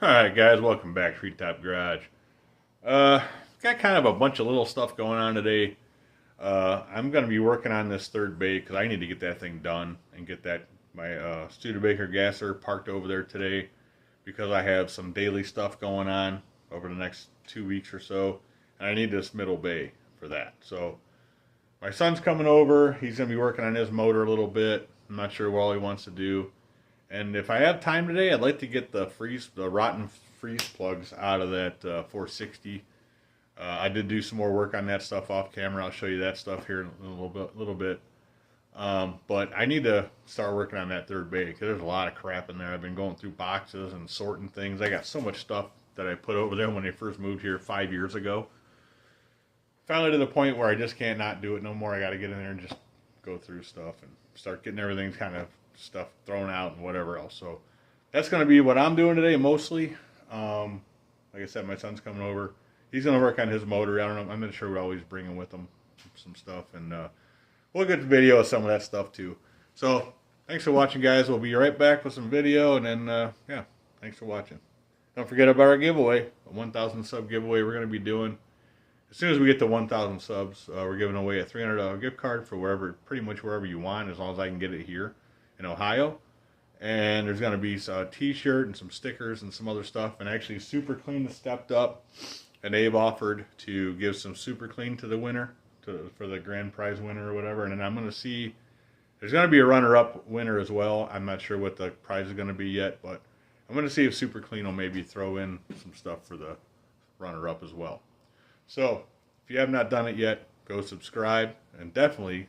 Alright guys, welcome back to Treetop Garage. Uh, got kind of a bunch of little stuff going on today. I'm going to be working on this third bay because I need to get that thing done and get that my Studebaker gasser parked over there today because I have some daily stuff going on over the next 2 weeks or so, and I need this middle bay for that. So my son's coming over. He's going to be working on his motor a little bit. I'm not sure what all he wants to do. And if I have time today, I'd like to get the rotten freeze plugs out of that 460. I did do some more work on that stuff off camera. I'll show you that stuff here in a little bit. But I need to start working on that third bay because there's a lot of crap in there. I've been going through boxes and sorting things. I got so much stuff that I put over there when I first moved here 5 years ago. Finally to the point where I just can't not do it no more. I got to get in there and just go through stuff and start getting everything kind of stuff thrown out and whatever else. So that's going to be what I'm doing today mostly. Like I said, my son's coming over. He's going to work on his motor. I don't know. I'm not sure what all he's bringing with him, some stuff, and we'll get the video of some of that stuff too. So thanks for watching, guys. We'll be right back with some video, and then yeah, thanks for watching. Don't forget about our giveaway, a 1,000 sub giveaway we're going to be doing. As soon as we get to 1,000 subs, we're giving away a $300 gift card for pretty much wherever you want, as long as I can get it here in Ohio. And there's going to be a t-shirt and some stickers and some other stuff. And actually, Super Clean has stepped up, and they've offered to give some Super Clean to the winner, for the grand prize winner or whatever. And then I'm going to see, there's going to be a runner-up winner as well. I'm not sure what the prize is going to be yet, but I'm going to see if Super Clean will maybe throw in some stuff for the runner-up as well. So if you have not done it yet, go subscribe and definitely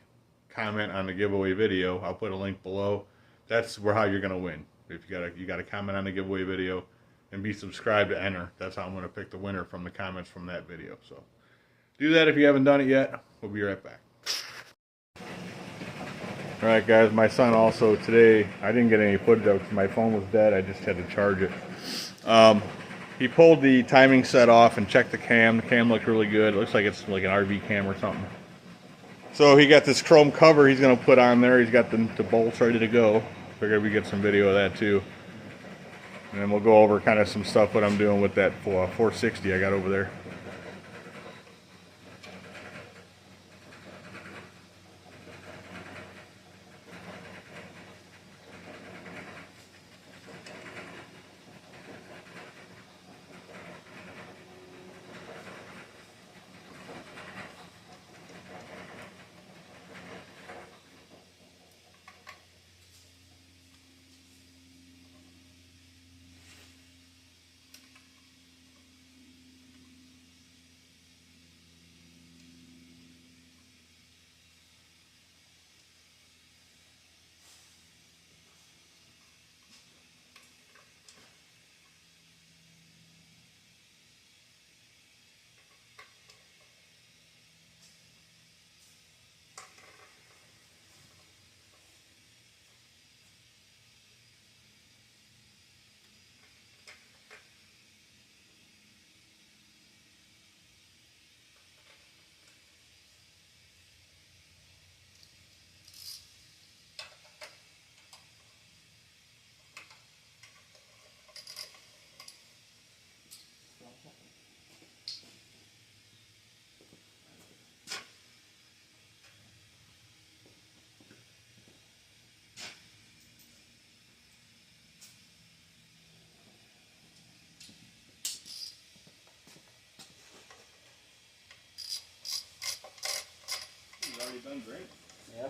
comment on the giveaway video. I'll put a link below. That's how you're gonna win. If you gotta comment on the giveaway video and be subscribed to enter. That's how I'm gonna pick the winner from the comments from that video. So do that if you haven't done it yet. We'll be right back. Alright guys, my son also today, I didn't get any footage of it because my phone was dead. I just had to charge it. He pulled the timing set off and checked the cam. The cam looked really good. It looks like it's like an RV cam or something. So he got this chrome cover he's going to put on there. He's got the bolts ready to go. Figured we get some video of that too. And then we'll go over kind of some stuff what I'm doing with that 460 I got over there. Already done great. Yeah.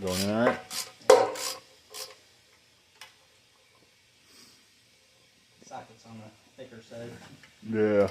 Going in all right? Sockets on the thicker side. Yeah.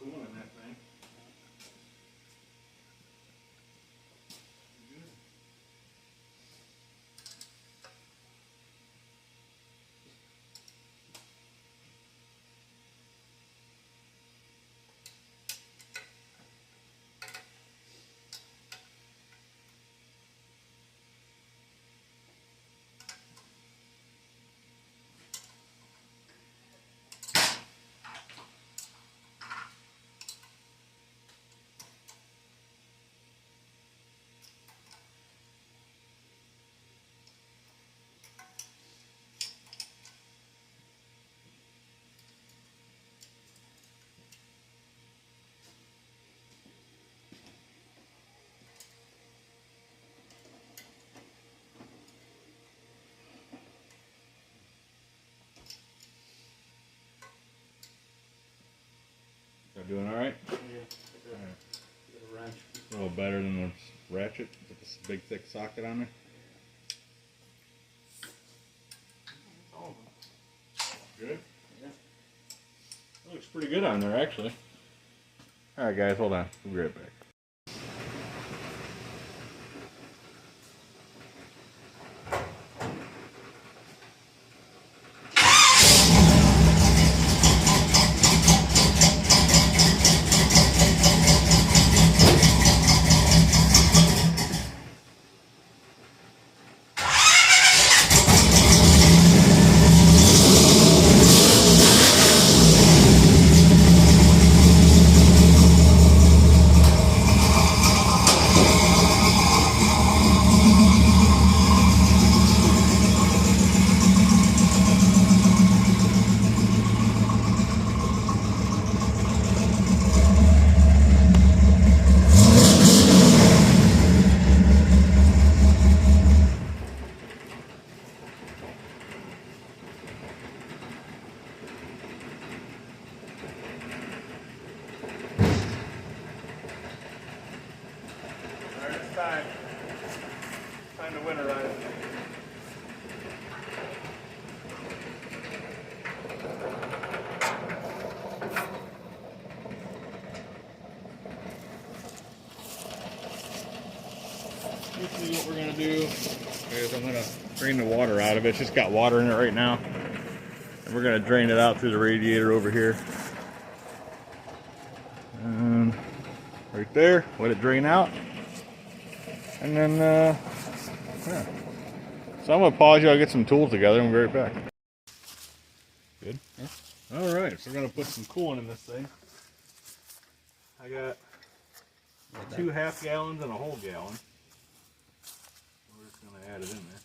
Coolant in that thing. They're doing all right? Yeah. Get a wrench. A little better than the ratchet with this big thick socket on there. All of them. Good? Yeah. That looks pretty good on there actually. Alright guys, hold on. We'll be right back. Time to winterize. Usually what we're going to do is I'm going to drain the water out of it. It's just got water in it right now. And we're going to drain it out through the radiator over here. And right there, let it drain out. And then, yeah. So I'm going to pause you, I'll get some tools together and we'll be right back. Good? Yeah. Alright, so we're going to put some coolant in this thing. I got 2 half gallons and a whole gallon. We're just going to add it in there.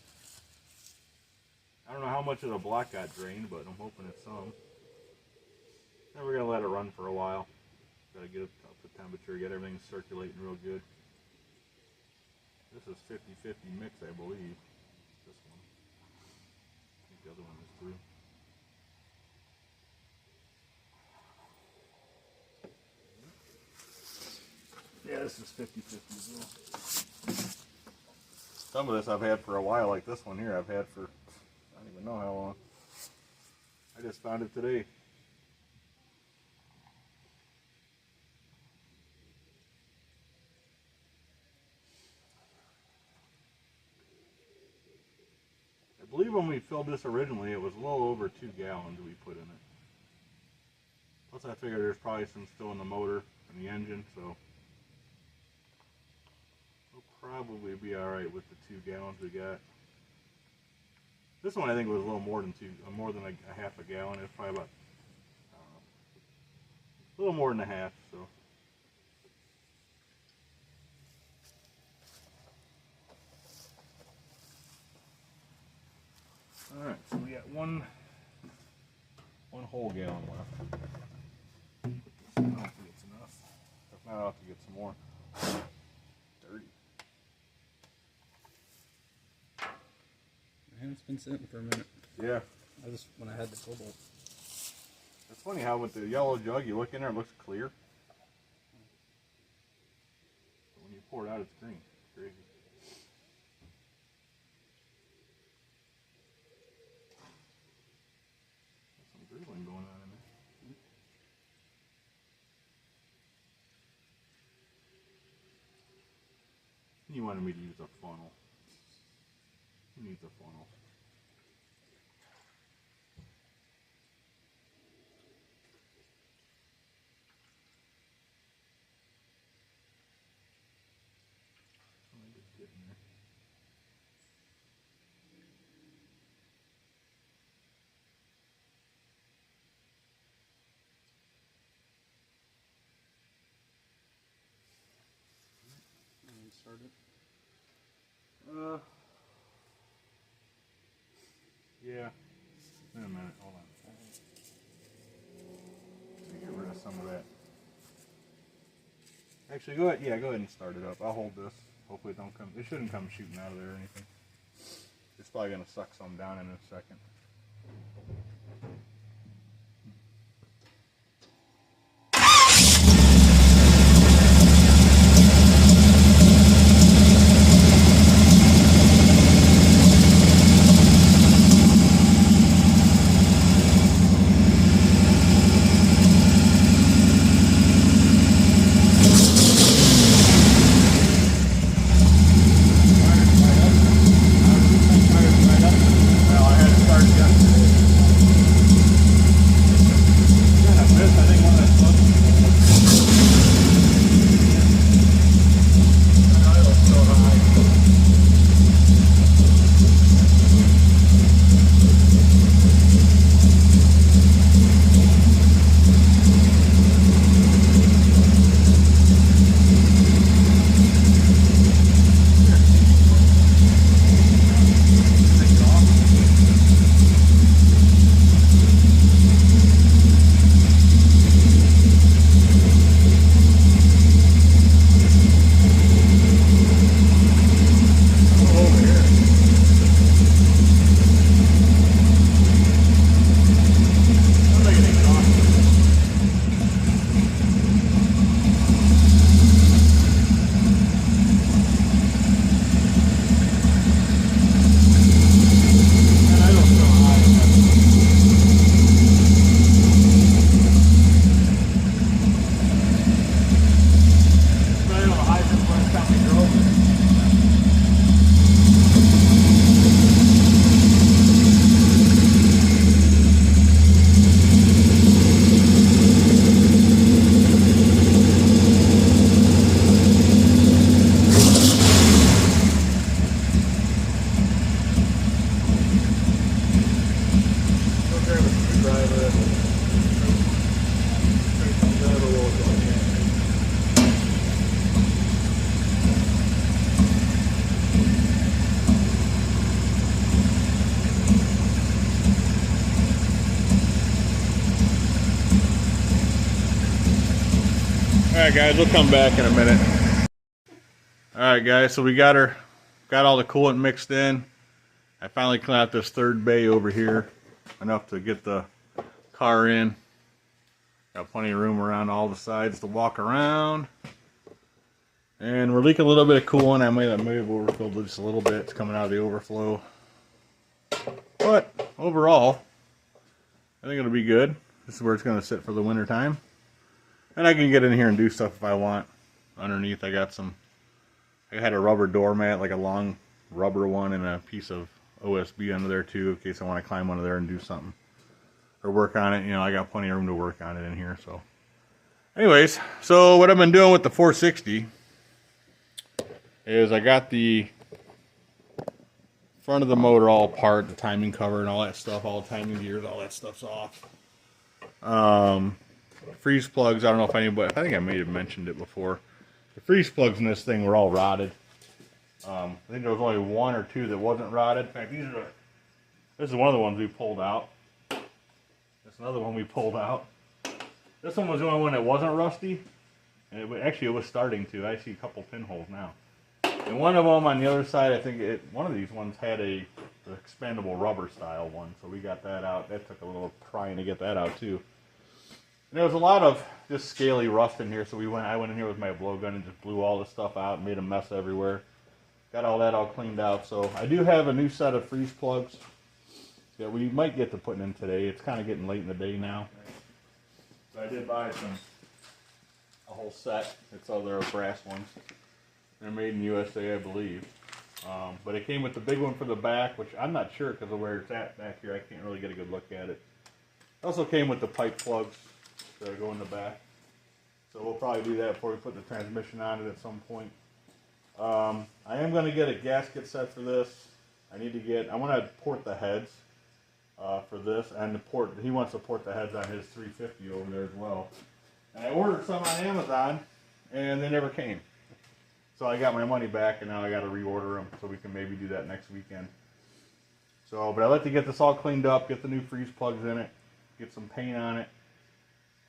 I don't know how much of the block got drained, but I'm hoping it's some. Then we're going to let it run for a while. Got to get it up to temperature, get everything circulating real good. This is 50-50 mix, I believe. This one. I think the other one is too. Yeah, this is 50-50 as well. Some of this I've had for a while, like this one here I've had for, I don't even know how long. I just found it today. I believe when we filled this originally, it was a little over 2 gallons we put in it. Plus I figured there's probably some still in the motor and the engine, so we'll probably be alright with the 2 gallons we got. This one I think was a little more than a half a gallon. It's probably about, I don't know, a little more than a half, so. Alright, so we got one whole gallon left. Hopefully it's enough. If not, I'll have to get some more. Dirty. And it's been sitting for a minute. Yeah. When I had the cobalt. It's funny how with the yellow jug, you look in there, it looks clear. But when you pour it out, it's green. It's crazy. There's some drizzling going on in there. You wanted me to use a funnel. Who needs a funnel? Start it. Yeah. In a minute, hold on. Let me get rid of some of that. Actually, go ahead. Yeah, go ahead and start it up. I'll hold this. Hopefully, it shouldn't come shooting out of there or anything. It's probably gonna suck some down in a second. Well, I had to start Alright guys, we'll come back in a minute. Alright guys, so we got all the coolant mixed in. I finally cleaned out this third bay over here, enough to get the car in. Got plenty of room around all the sides to walk around. And we're leaking a little bit of coolant. I may have overfilled just a little bit. It's coming out of the overflow. But overall, I think it'll be good. This is where it's going to sit for the winter time. And I can get in here and do stuff if I want. Underneath I had a rubber doormat, like a long rubber one, and a piece of OSB under there too, in case I want to climb under there and do something. Or work on it. You know, I got plenty of room to work on it in here. So anyways, so what I've been doing with the 460 is I got the front of the motor all apart, the timing cover and all that stuff, all the timing gears, all that stuff's off. Freeze plugs, I don't know if anybody, I think I may have mentioned it before. The freeze plugs in this thing were all rotted. I think there was only one or two that wasn't rotted. In fact, this is one of the ones we pulled out. That's another one we pulled out. This one was the only one that wasn't rusty. And it was starting to. I see a couple pinholes now. And one of them on the other side, I think one of these ones had the expandable rubber style one. So we got that out. That took a little prying to get that out too. And there was a lot of just scaly rust in here. So I went in here with my blowgun and just blew all the stuff out and made a mess everywhere. Got all that all cleaned out. So I do have a new set of freeze plugs that we might get to putting in today. It's kind of getting late in the day now. So I did buy a whole set. It's all their brass ones. They're made in USA, I believe. But it came with the big one for the back, which I'm not sure because of where it's at back here. I can't really get a good look at it. It also came with the pipe plugs that go in the back. So we'll probably do that before we put the transmission on it at some point. I am going to get a gasket set for this. I want to port the heads for this, and he wants to port the heads on his 350 over there as well. And I ordered some on Amazon, and they never came. So I got my money back, and now I got to reorder them, so we can maybe do that next weekend. So, but I'd like to get this all cleaned up, get the new freeze plugs in it, get some paint on it.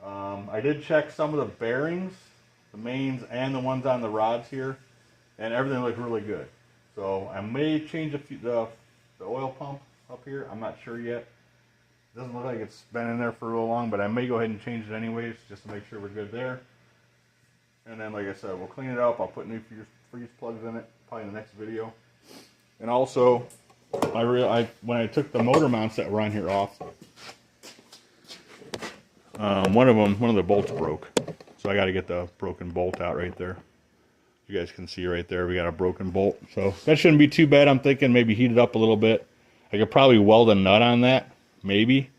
I did check some of the bearings, the mains, and the ones on the rods here, and everything looked really good. So I may change the oil pump up here. I'm not sure yet. It doesn't look like it's been in there for real long, but I may go ahead and change it anyways, just to make sure we're good there. And then, like I said, we'll clean it up. I'll put new freeze plugs in it, probably in the next video. And also, when I took the motor mounts that were on here off, one of the bolts broke. So I got to get the broken bolt out right there. You guys can see right there, we got a broken bolt. So that shouldn't be too bad. I'm thinking maybe heat it up a little bit. I could probably weld a nut on that, maybe,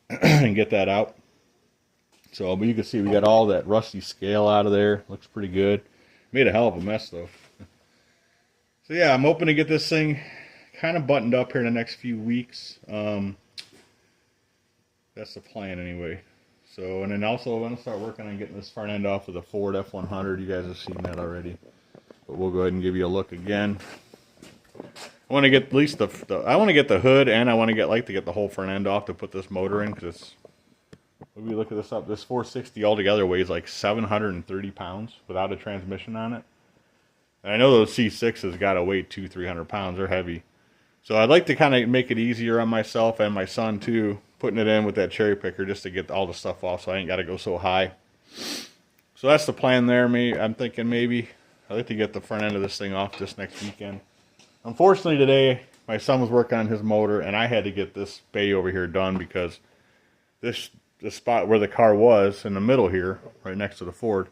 and get that out. So, but you can see we got all that rusty scale out of there. Looks pretty good. Made a hell of a mess though. So yeah, I'm hoping to get this thing kind of buttoned up here in the next few weeks. That's the plan anyway. So, and then also I'm going to start working on getting this front end off of the Ford F100. You guys have seen that already. But we'll go ahead and give you a look again. I want to get at least I want to get the hood, and I want to like to get the whole front end off to put this motor in, because it's, when we look at this up, this 460 altogether weighs like 730 pounds without a transmission on it. And I know those C6s got to weigh 200-300 pounds. They're heavy. So I'd like to kind of make it easier on myself and my son too, putting it in with that cherry picker just to get all the stuff off, so I ain't got to go so high. So that's the plan there. I'm thinking maybe I'd like to get the front end of this thing off this next weekend. Unfortunately today, my son was working on his motor, and I had to get this bay over here done because the spot where the car was in the middle here, right next to the Ford,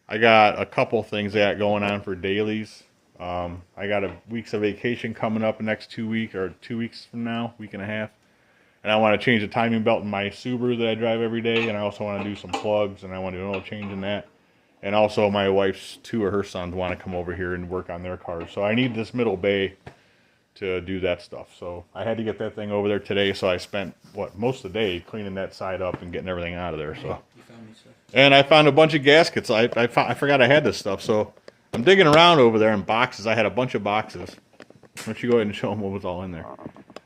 I got a couple things I got going on for dailies. I got a week's of vacation coming up the next 2 weeks, or 2 weeks from now, week and a half. And I want to change the timing belt in my Subaru that I drive every day, and I also want to do some plugs, and I want to do a little change in that. And also my wife's, two of her sons want to come over here and work on their cars. So I need this middle bay to do that stuff. So I had to get that thing over there today, so I spent, most of the day cleaning that side up and getting everything out of there. So, You found me stuff. and I found a bunch of gaskets. I forgot I had this stuff, so I'm digging around over there in boxes. I had a bunch of boxes. Why don't you go ahead and show them what was all in there.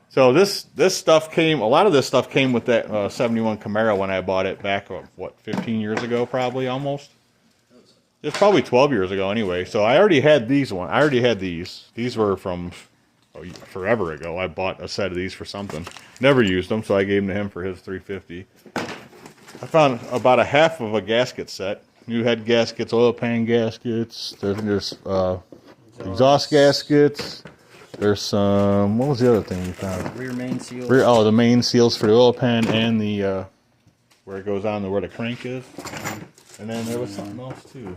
So this stuff came, a lot of this stuff came with that 71 Camaro when I bought it back, 15 years ago probably, almost. It's probably 12 years ago anyway. So I already had these one. I already had these. These were from forever ago. I bought a set of these for something. Never used them, so I gave them to him for his 350. I found about a half of a gasket set. New head gaskets, oil pan gaskets. There's exhaust gaskets. There's some. What was the other thing you found? Rear main seal. The main seals for the oil pan and the where it goes on to where the crank is. And then there was something else too.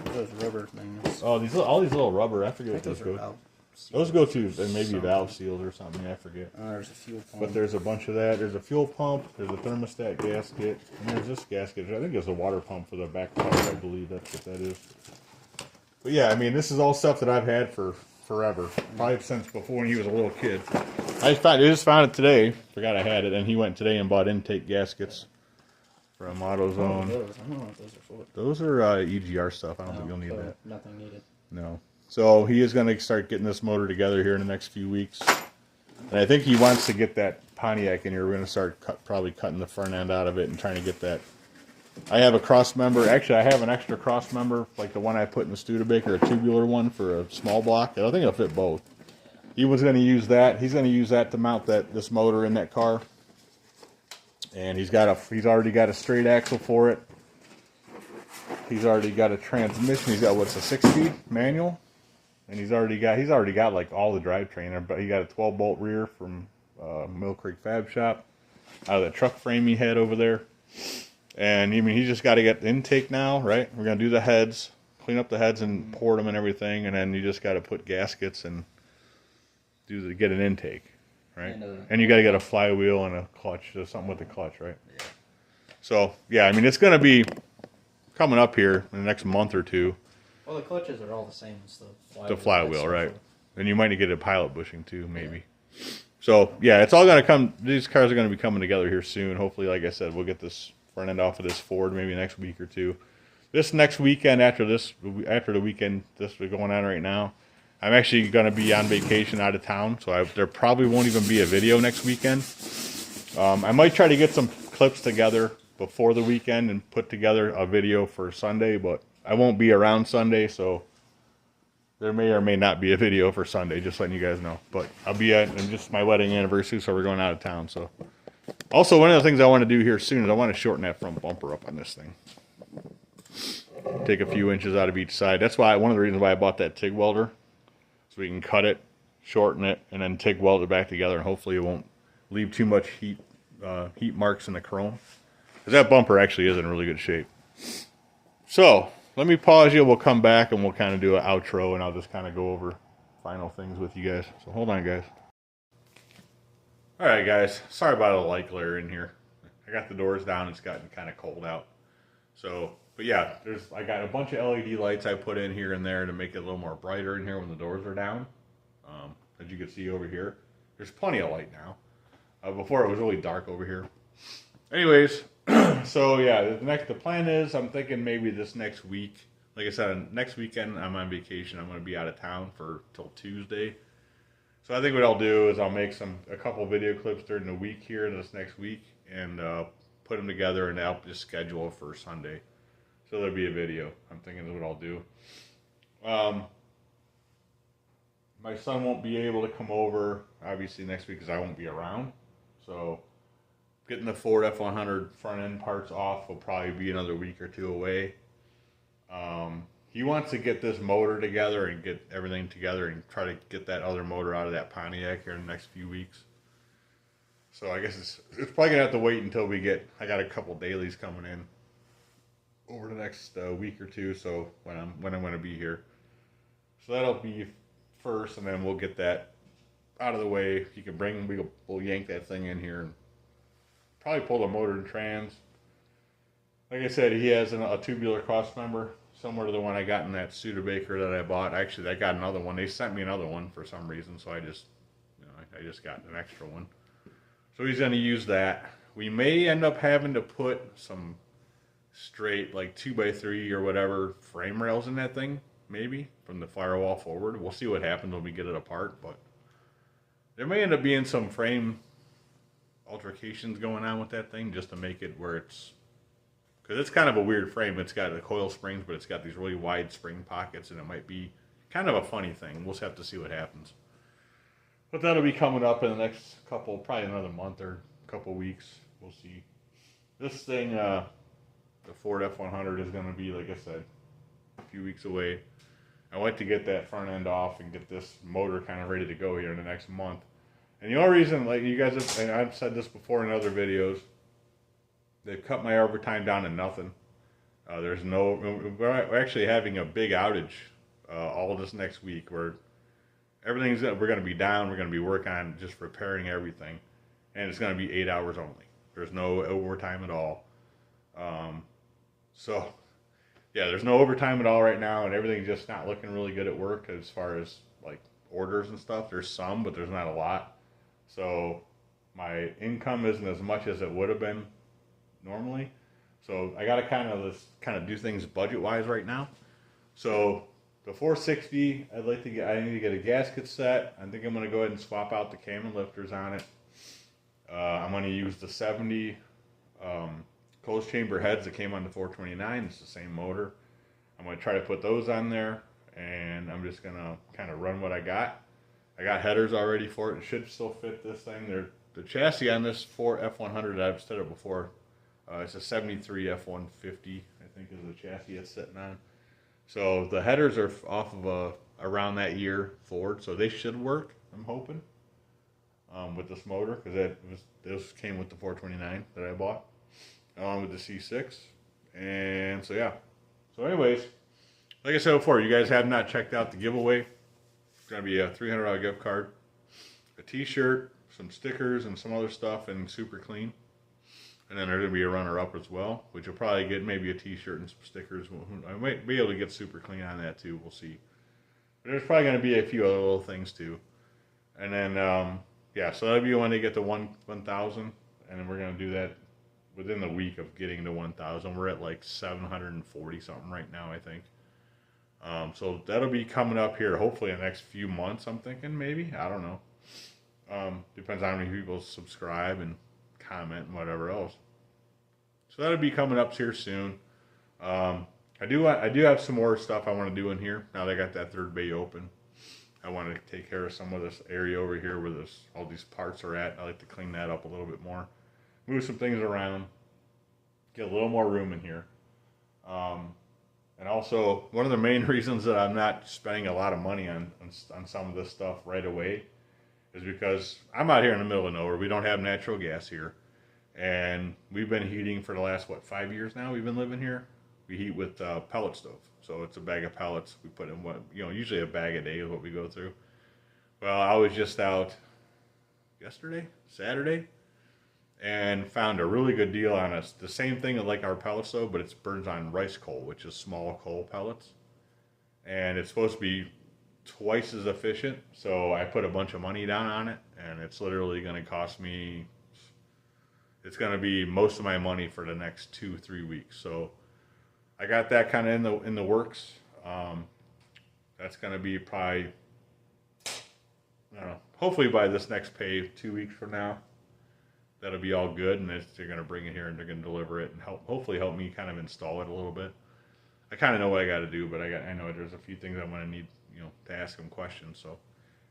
Those rubber things. Oh, all these little rubber. I forget what those go. Those go to maybe valve seals or something. I forget. There's a fuel pump. But there's a bunch of that. There's a fuel pump. There's a thermostat gasket. And there's this gasket. I think there's a water pump for the back power. I believe that's what that is. But yeah, I mean, this is all stuff that I've had for forever. Probably since before when he was a little kid. I just found it today. Forgot I had it. And he went today and bought intake gaskets from AutoZone. I don't know what those are for. Those are EGR stuff. I don't think you'll need that. Nothing needed. No. So he is going to start getting this motor together here in the next few weeks. And I think he wants to get that Pontiac in here. We're going to start probably cutting the front end out of it and trying to get that. I have a cross member. Actually, I have an extra cross member, like the one I put in the Studebaker, a tubular one for a small block. I think it'll fit both. He was going to use that. He's going to use that to mount this motor in that car. And he's already got a straight axle for it. He's already got a transmission. He's got a 6-speed manual. And he's already got like all the drivetrain, but he got a 12-bolt rear from Mill Creek Fab Shop out of that truck frame he had over there. And I mean, he just got to get the intake now, right? We're gonna do the heads, clean up the heads and port them and everything, and then you just got to put gaskets and get an intake, right? And you got to get a flywheel and a clutch, or something with the clutch, right? Yeah. So yeah, I mean, it's gonna be coming up here in the next month or two. Well, the clutches are all the same as the flywheel, right? And you might need to get a pilot bushing too, maybe. Yeah. So yeah, it's all gonna come. These cars are gonna be coming together here soon. Hopefully, like I said, we'll get this front end off of this Ford maybe next week or two. This next weekend after the weekend this is going on right now, I'm actually gonna be on vacation out of town, so there probably won't even be a video next weekend. I might try to get some clips together before the weekend and put together a video for Sunday, but I won't be around Sunday, so there may or may not be a video for Sunday, just letting you guys know. But I'll be at just my wedding anniversary, so we're going out of town. So, also, one of the things I want to do here soon is I want to shorten that front bumper up on this thing. Take a few inches out of each side. That's why one of the reasons why I bought that TIG welder, so we can cut it, shorten it, and then TIG weld it back together, and hopefully it won't leave too much heat marks in the chrome. Because that bumper actually is in really good shape. So, let me pause you. We'll come back and we'll kind of do an outro, and I'll just kind of go over final things with you guys. So hold on, guys. All right, guys. Sorry about the light glare in here. I got the doors down. It's gotten kind of cold out. So, but yeah, I got a bunch of LED lights I put in here and there to make it a little more brighter in here when the doors are down. As you can see over here, there's plenty of light now. Before it was really dark over here. Anyways. So yeah, the plan is I'm thinking maybe this next week, like I said, next weekend I'm on vacation. I'm going to be out of town till Tuesday. So I think what I'll do is I'll make a couple video clips during the week here this next week and put them together, and I'll just schedule it for Sunday. So there'll be a video. I'm thinking that's what I'll do. My son won't be able to come over obviously next week because I won't be around. So getting the Ford F100 front end parts off will probably be another week or two away. He wants to get this motor together and get everything together and try to get that other motor out of that Pontiac here in the next few weeks. So I guess it's probably gonna have to wait until I got a couple dailies coming in over the next week or two. So when I'm gonna be here, so that'll be first, and then we'll get that out of the way. We'll yank that thing in here and probably pull the motor and trans. Like I said, he has a tubular cross member similar to the one I got in that Studebaker that I bought. Actually, I got another one. They sent me another one for some reason, so I just got an extra one. So he's going to use that. We may end up having to put some straight, like 2x3 or whatever, frame rails in that thing, maybe, from the firewall forward. We'll see what happens when we get it apart, but there may end up being some frame altercations going on with that thing just to make it where it's Because it's kind of a weird frame. It's got the coil springs, but it's got these really wide spring pockets, and it might be kind of a funny thing. We'll just have to see what happens. But that'll be coming up in the next couple, probably another month or a couple weeks. We'll see. This thing, the Ford F100 is going to be, like I said, a few weeks away. I like to get that front end off and get this motor kind of ready to go here in the next month. And the only reason, like you guys have, and I've said this before in other videos, they've cut my overtime down to nothing. We're actually having a big outage all this next week where we're going to be down. We're going to be working on just repairing everything. And it's going to be 8 hours only. There's no overtime at all. So, yeah, there's no overtime at all right now, and everything's just not looking really good at work as far as, like, orders and stuff. There's some, but there's not a lot. So, my income isn't as much as it would have been normally. So, I got to kind of do things budget-wise right now. So, the 460, I need to get a gasket set. I think I'm going to go ahead and swap out the cam and lifters on it. I'm going to use the 70 closed chamber heads that came on the 429. It's the same motor. I'm going to try to put those on there, and I'm just going to kind of run what I got. I got headers already for it. It should still fit this thing. The chassis on this Ford F100, I've said it before, it's a 73 F150, I think is the chassis it's sitting on. So the headers are off of around that year Ford, so they should work, I'm hoping. With this motor, because this came with the 429 that I bought, along with the C6, and so yeah. So anyways, like I said before, you guys have not checked out the giveaway. It's gonna be a $300 gift card, a T-shirt, some stickers, and some other stuff, and super clean. And then there's gonna be a runner-up as well, which will probably get maybe a T-shirt and some stickers. I might be able to get super clean on that too. We'll see. But there's probably gonna be a few other little things too, and then. Yeah, so that'll be when they get to 1,000, and then we're going to do that within the week of getting to 1,000. We're at like 740 something right now, I think. So that'll be coming up here hopefully in the next few months, I'm thinking, maybe. I don't know. Depends on how many people subscribe and comment and whatever else. So that'll be coming up here soon. I do have some more stuff I want to do in here now that I got that third bay open. I want to take care of some of this area over here where all these parts are at. I like to clean that up a little bit more. Move some things around. Get a little more room in here. And also, one of the main reasons that I'm not spending a lot of money on some of this stuff right away is because I'm out here in the middle of nowhere. We don't have natural gas here. And we've been heating for the last, 5 years now we've been living here? We heat with pellet stove. So it's a bag of pellets. We put in usually a bag a day is what we go through. Well, I was just out Saturday, and found a really good deal on us. The same thing like our pellet stove, but it burns on rice coal, which is small coal pellets. And it's supposed to be twice as efficient. So I put a bunch of money down on it, and it's literally going to cost me, it's going to be most of my money for the next 2-3 weeks. So I got that kind of in the works. That's going to be probably, I don't know, hopefully by this next pay 2 weeks from now, that'll be all good, and they're going to bring it here and they're going to deliver it and hopefully help me kind of install it a little bit. I kind of know what I got to do, but I know there's a few things I'm going to need, to ask them questions. So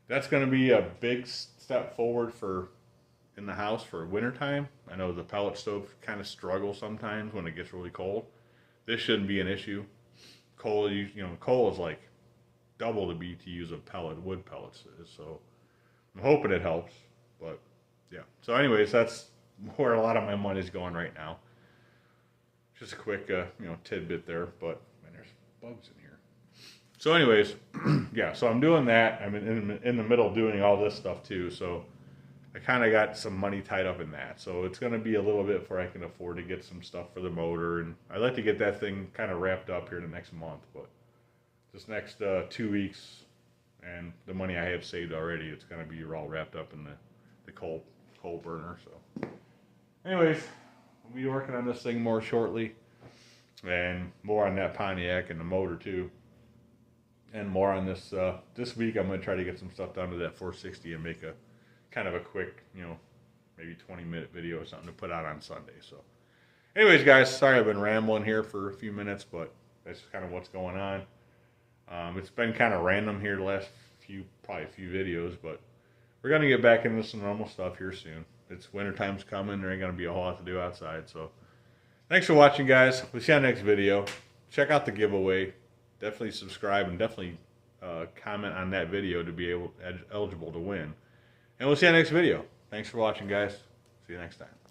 that's going to be a big step forward in the house for wintertime. I know the pellet stove kind of struggles sometimes when it gets really cold. This shouldn't be an issue. Coal is like double the BTUs of wood pellets is. So I'm hoping it helps. But yeah. So anyways, that's where a lot of my money's going right now. Just a quick, tidbit there. But man, there's bugs in here. So anyways, yeah. So I'm doing that. I'm in the middle of doing all this stuff too. So I kind of got some money tied up in that. So it's going to be a little bit before I can afford to get some stuff for the motor. And I'd like to get that thing kind of wrapped up here the next month. But this next 2 weeks and the money I have saved already, it's going to be all wrapped up in the coal burner. So anyways, we'll be working on this thing more shortly. And more on that Pontiac and the motor too. And more on this this week. I'm going to try to get some stuff down to that 460 and make a kind of a quick, maybe 20-minute video or something to put out on Sunday. So Anyways, guys, sorry I've been rambling here for a few minutes, but that's kind of what's going on. It's been kind of random here the last probably a few videos, but we're going to get back into some normal stuff here soon. It's winter time's coming. There ain't going to be a whole lot to do outside. So thanks for watching, guys. We'll see you on the next video. Check out the giveaway. Definitely subscribe and definitely comment on that video to be eligible to win. And we'll see you on the next video. Thanks for watching, guys. See you next time.